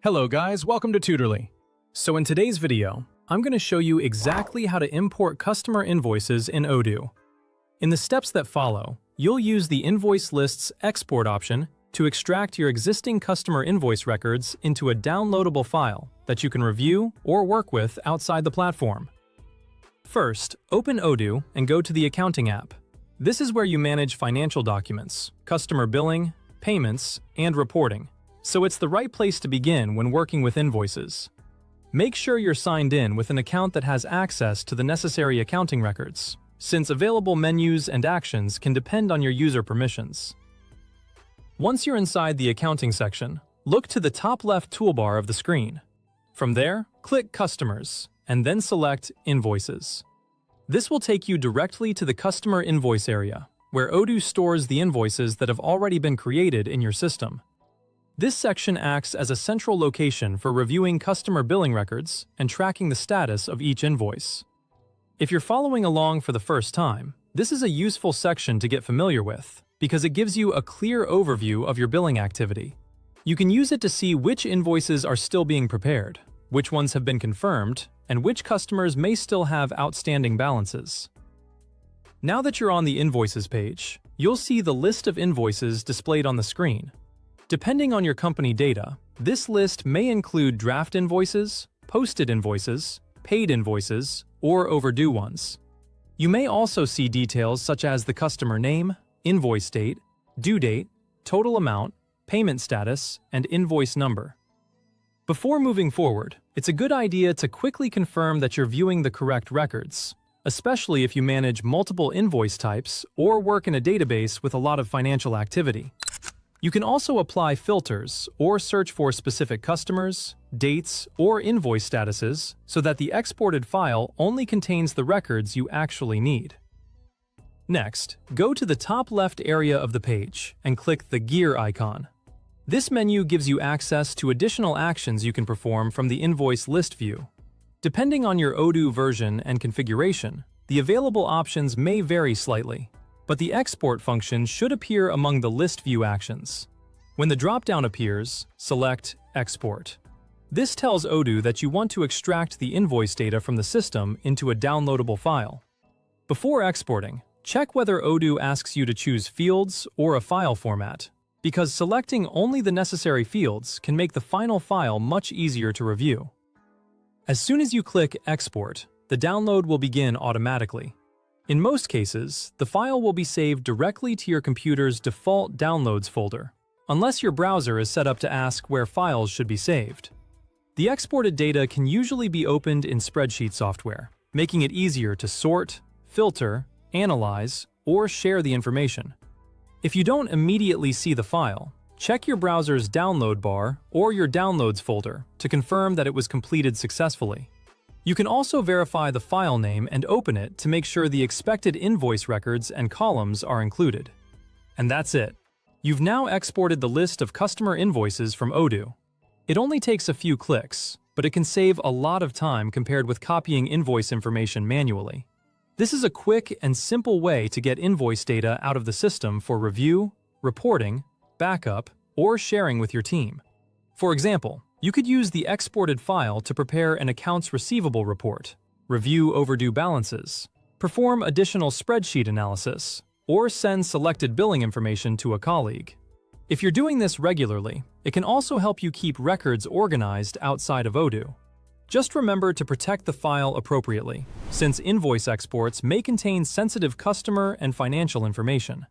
Hello guys, welcome to Tutorly. So in today's video, I'm going to show you exactly how to import customer invoices in Odoo. In the steps that follow, you'll use the invoice list's export option to extract your existing customer invoice records into a downloadable file that you can review or work with outside the platform. First, open Odoo and go to the Accounting app. This is where you manage financial documents, customer billing, payments, and reporting. So it's the right place to begin when working with invoices. Make sure you're signed in with an account that has access to the necessary accounting records, since available menus and actions can depend on your user permissions. Once you're inside the accounting section, look to the top left toolbar of the screen. From there, click Customers, and then select Invoices. This will take you directly to the Customer Invoice area, where Odoo stores the invoices that have already been created in your system. This section acts as a central location for reviewing customer billing records and tracking the status of each invoice. If you're following along for the first time, this is a useful section to get familiar with because it gives you a clear overview of your billing activity. You can use it to see which invoices are still being prepared, which ones have been confirmed, and which customers may still have outstanding balances. Now that you're on the Invoices page, you'll see the list of invoices displayed on the screen. Depending on your company data, this list may include draft invoices, posted invoices, paid invoices, or overdue ones. You may also see details such as the customer name, invoice date, due date, total amount, payment status, and invoice number. Before moving forward, it's a good idea to quickly confirm that you're viewing the correct records, especially if you manage multiple invoice types or work in a database with a lot of financial activity. You can also apply filters or search for specific customers, dates, or invoice statuses so that the exported file only contains the records you actually need. Next, go to the top left area of the page and click the gear icon. This menu gives you access to additional actions you can perform from the invoice list view. Depending on your Odoo version and configuration, the available options may vary slightly, but the export function should appear among the list view actions. When the drop-down appears, select Export. This tells Odoo that you want to extract the invoice data from the system into a downloadable file. Before exporting, check whether Odoo asks you to choose fields or a file format, because selecting only the necessary fields can make the final file much easier to review. As soon as you click Export, the download will begin automatically. In most cases, the file will be saved directly to your computer's default Downloads folder, unless your browser is set up to ask where files should be saved. The exported data can usually be opened in spreadsheet software, making it easier to sort, filter, analyze, or share the information. If you don't immediately see the file, check your browser's download bar or your Downloads folder to confirm that it was completed successfully. You can also verify the file name and open it to make sure the expected invoice records and columns are included. And that's it. You've now exported the list of customer invoices from Odoo. It only takes a few clicks, but it can save a lot of time compared with copying invoice information manually. This is a quick and simple way to get invoice data out of the system for review, reporting, backup, or sharing with your team. For example, you could use the exported file to prepare an accounts receivable report, review overdue balances, perform additional spreadsheet analysis, or send selected billing information to a colleague. If you're doing this regularly, it can also help you keep records organized outside of Odoo. Just remember to protect the file appropriately, since invoice exports may contain sensitive customer and financial information.